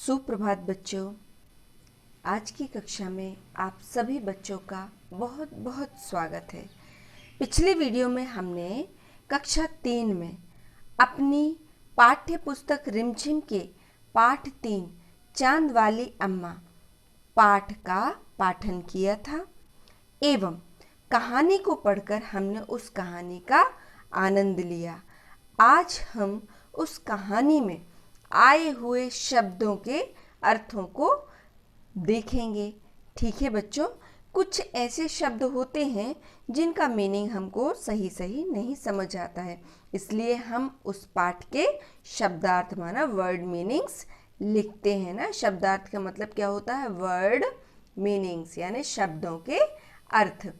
सुप्रभात बच्चों। आज की कक्षा में आप सभी बच्चों का बहुत बहुत स्वागत है। पिछले वीडियो में हमने कक्षा 3 में अपनी पाठ्य पुस्तक रिमझिम के पाठ 3 चांद वाली अम्मा पाठ का पाठन किया था एवं कहानी को पढ़कर हमने उस कहानी का आनंद लिया। आज हम उस कहानी में आए हुए शब्दों के अर्थों को देखेंगे। ठीक है बच्चों, कुछ ऐसे शब्द होते हैं जिनका मीनिंग हमको सही सही नहीं समझ आता है, इसलिए हम उस पाठ के शब्दार्थ माना वर्ड मीनिंग्स लिखते हैं ना। शब्दार्थ का मतलब क्या होता है? वर्ड मीनिंग्स यानी शब्दों के अर्थ।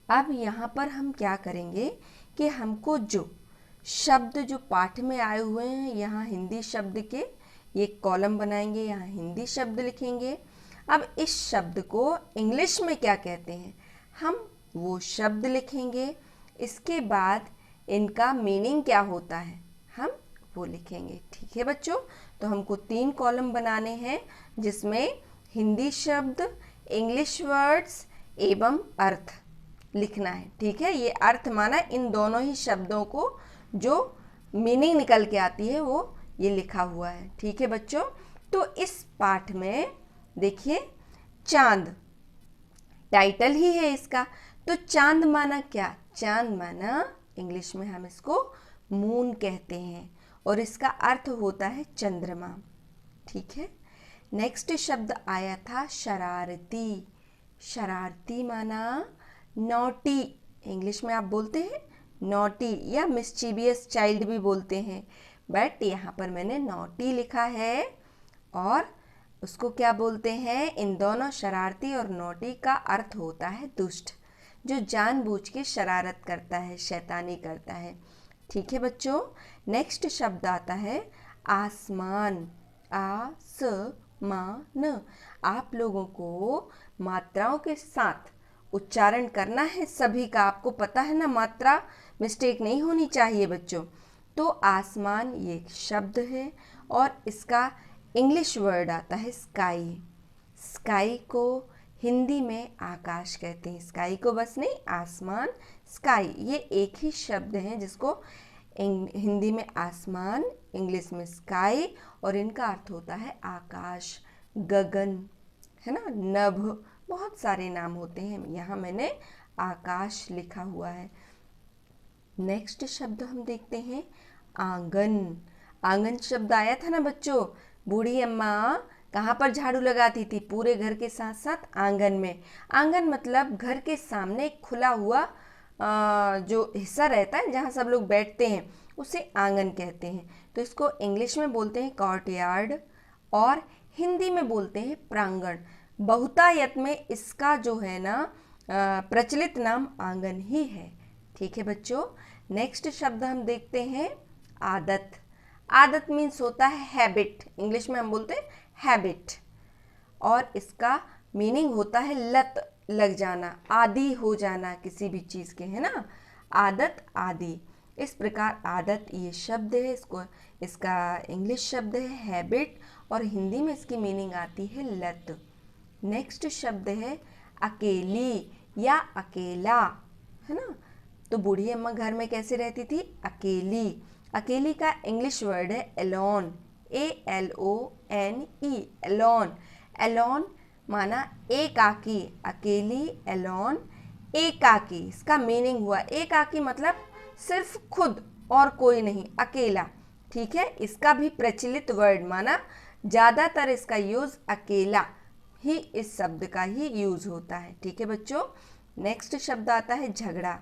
अब यहाँ पर हम क्या करेंगे कि हमको जो शब्द जो पाठ में आए हुए हैं, यहाँ हिंदी शब्द के ये कॉलम बनाएंगे, यहाँ हिंदी शब्द लिखेंगे। अब इस शब्द को इंग्लिश में क्या कहते हैं हम वो शब्द लिखेंगे। इसके बाद इनका मीनिंग क्या होता है हम वो लिखेंगे। ठीक है बच्चों, तो हमको 3 कॉलम बनाने हैं जिसमें हिंदी शब्द, इंग्लिश वर्ड्स एवं अर्थ लिखना है। ठीक है, ये अर्थ माना इन दोनों ही शब्दों को जो मीनिंग निकल के आती है वो ये लिखा हुआ है। ठीक है बच्चों, तो इस पाठ में देखिए चांद टाइटल ही है इसका। तो चांद माना क्या? चांद माना इंग्लिश में हम इसको मून कहते हैं और इसका अर्थ होता है चंद्रमा। ठीक है, नेक्स्ट शब्द आया था शरारती। शरारती माना नॉटी, इंग्लिश में आप बोलते हैं नॉटी या मिस्चीवियस चाइल्ड भी बोलते हैं, बट यहाँ पर मैंने नॉटी लिखा है। और उसको क्या बोलते हैं? इन दोनों शरारती और नॉटी का अर्थ होता है दुष्ट, जो जानबूझ के शरारत करता है, शैतानी करता है। ठीक है बच्चों, नेक्स्ट शब्द आता है आसमान। आसमान। आप लोगों को मात्राओं के साथ उच्चारण करना है सभी का, आपको पता है ना, मात्रा मिस्टेक नहीं होनी चाहिए बच्चों। तो आसमान ये एक शब्द है और इसका इंग्लिश वर्ड आता है स्काई। स्काई को हिंदी में आकाश कहते हैं। स्काई को बस नहीं, आसमान, स्काई ये एक ही शब्द है जिसको हिंदी में आसमान, इंग्लिश में स्काई और इनका अर्थ होता है आकाश, गगन, है ना, नभ, बहुत सारे नाम होते हैं। यहाँ मैंने आकाश लिखा हुआ है। नेक्स्ट शब्द हम देखते हैं आंगन। आंगन शब्द आया था ना बच्चों, बूढ़ी अम्मा कहाँ पर झाड़ू लगाती थी? पूरे घर के साथ साथ आंगन में। आंगन मतलब घर के सामने खुला हुआ जो हिस्सा रहता है जहाँ सब लोग बैठते हैं उसे आंगन कहते हैं। तो इसको इंग्लिश में बोलते हैं कॉर्टयार्ड और हिंदी में बोलते हैं प्रांगण। बहुतायत में इसका जो है ना प्रचलित नाम आंगन ही है। ठीक है बच्चों, नेक्स्ट शब्द हम देखते हैं आदत। आदत मीन्स होता है हैबिट, इंग्लिश में हम बोलते हैं हैबिट और इसका मीनिंग होता है लत लग जाना, आदी हो जाना किसी भी चीज़ के, है ना, आदत, आदि। इस प्रकार आदत ये शब्द है, इसका इंग्लिश शब्द है हैबिट और हिंदी में इसकी मीनिंग आती है लत। नेक्स्ट शब्द है अकेली या अकेला, है ना। तो बूढ़ी अम्मा घर में कैसे रहती थी? अकेली। अकेली का इंग्लिश वर्ड है एलोन, ALONE, एलोन। एलोन माना एकाकी, अकेली, एलोन, एकाकी। इसका मीनिंग हुआ एकाकी मतलब सिर्फ खुद और कोई नहीं, अकेला। ठीक है, इसका भी प्रचलित वर्ड माना ज़्यादातर इसका यूज़ अकेला ही, इस शब्द का ही यूज़ होता है। ठीक है बच्चों, नेक्स्ट शब्द आता है झगड़ा।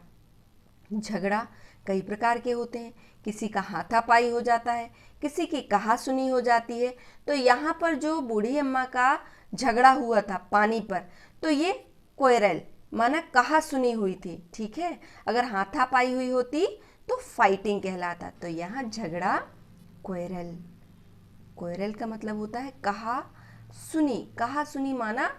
झगड़ा कई प्रकार के होते हैं, किसी का हाथापाई हो जाता है, किसी की कहा सुनी हो जाती है। तो यहाँ पर जो बूढ़ी अम्मा का झगड़ा हुआ था पानी पर, तो ये क्वेरल माना कहा सुनी हुई थी। ठीक है, अगर हाथापाई हुई होती तो फाइटिंग कहलाता। तो यहाँ झगड़ा क्वेरल। क्वेरल का मतलब होता है कहा सुनी। कहा सुनी माना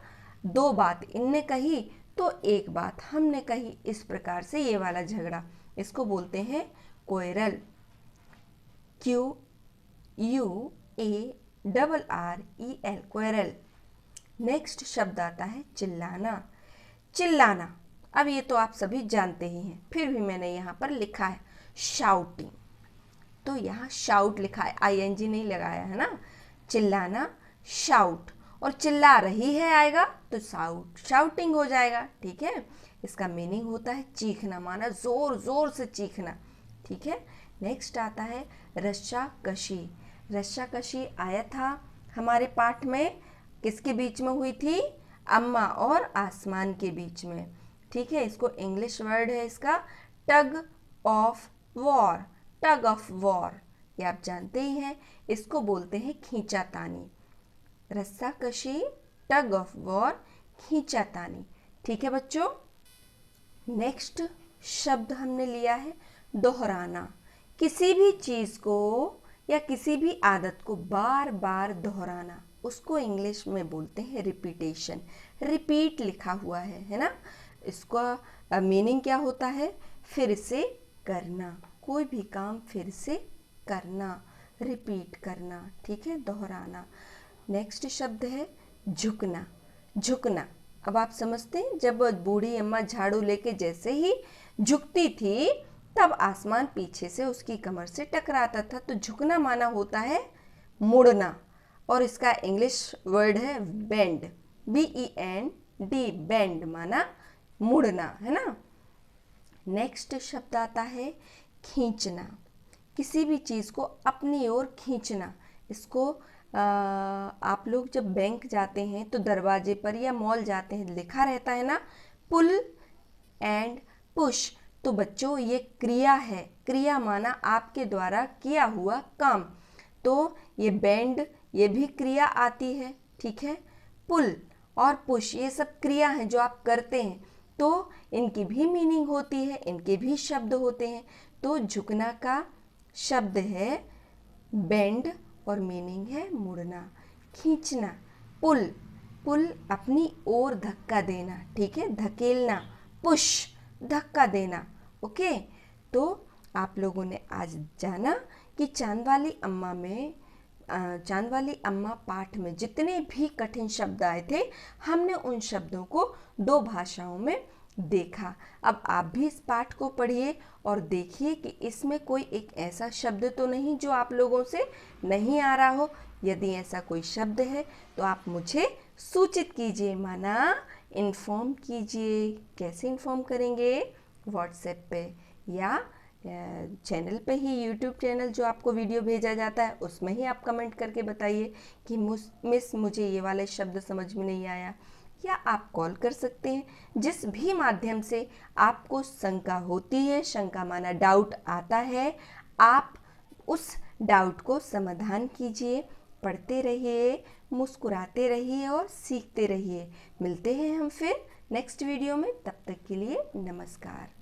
2 बात इनने कही तो एक बात हमने कही, इस प्रकार से ये वाला झगड़ा, इसको बोलते हैं quarrel. QUERREL। RREL, quarrel. Next शब्द आता है चिल्लाना। चिल्लाना, अब ये तो आप सभी जानते ही हैं, फिर भी मैंने यहाँ पर लिखा है शाउटिंग। तो यहाँ शाउट लिखा है, ING नहीं लगाया है ना। चिल्लाना, शाउट, और चिल्ला रही है आएगा तो साउट, शाउटिंग हो जाएगा। ठीक है, इसका मीनिंग होता है चीखना, माना जोर जोर से चीखना। ठीक है, नेक्स्ट आता है रस्साकशी। रस्साकशी आया था हमारे पाठ में, किसके बीच में हुई थी? अम्मा और आसमान के बीच में। ठीक है, इसको इंग्लिश वर्ड है इसका tug of war. Tug of war, ये आप जानते ही हैं, इसको बोलते हैं खींचातानी। रस्साकशी, टग ऑफ वॉर, खींचातानी। ठीक है बच्चों, नेक्स्ट शब्द हमने लिया है दोहराना। किसी भी चीज़ को या किसी भी आदत को बार बार दोहराना, उसको इंग्लिश में बोलते हैं रिपीटेशन। रिपीट लिखा हुआ है ना। इसका मीनिंग क्या होता है? फिर से करना, कोई भी काम फिर से करना, रिपीट करना। ठीक है, दोहराना। नेक्स्ट शब्द है झुकना। झुकना, अब आप समझते हैं, जब बूढ़ी अम्मा झाड़ू लेके जैसे ही झुकती थी तब आसमान पीछे से उसकी कमर से टकराता था। तो झुकना माना होता है मुड़ना, और इसका इंग्लिश वर्ड है बेंड। BEND, बेंड माना मुड़ना, है ना। नेक्स्ट शब्द आता है खींचना। किसी भी चीज़ को अपनी ओर खींचना। इसको आप लोग जब बैंक जाते हैं तो दरवाजे पर या मॉल जाते हैं लिखा रहता है ना, पुल एंड पुश। तो बच्चों ये क्रिया है, क्रिया माना आपके द्वारा किया हुआ काम। तो ये बेंड, ये भी क्रिया आती है। ठीक है, पुल और पुश ये सब क्रिया हैं जो आप करते हैं, तो इनकी भी मीनिंग होती है, इनके भी शब्द होते हैं। तो झुकना का शब्द है बेंड और मीनिंग है मुड़ना। खींचना, पुल, पुल अपनी ओर धक्का देना। ठीक है, धकेलना। पुश, धक्का देना। ओके, तो आप लोगों ने आज जाना कि चांद वाली अम्मा पाठ में जितने भी कठिन शब्द आए थे, हमने उन शब्दों को 2 भाषाओं में देखा। अब आप भी इस पाठ को पढ़िए और देखिए कि इसमें कोई एक ऐसा शब्द तो नहीं जो आप लोगों से नहीं आ रहा हो। यदि ऐसा कोई शब्द है तो आप मुझे सूचित कीजिए, माना इन्फॉर्म कीजिए। कैसे इन्फॉर्म करेंगे? व्हाट्सएप पे या चैनल पे ही, यूट्यूब चैनल जो आपको वीडियो भेजा जाता है उसमें ही आप कमेंट करके बताइए कि मिस मुझे ये वाले शब्द समझ में नहीं आया। या आप कॉल कर सकते हैं। जिस भी माध्यम से आपको शंका होती है, शंका माना डाउट आता है, आप उस डाउट को समाधान कीजिए। पढ़ते रहिए, मुस्कुराते रहिए और सीखते रहिए। मिलते हैं हम फिर नेक्स्ट वीडियो में, तब तक के लिए नमस्कार।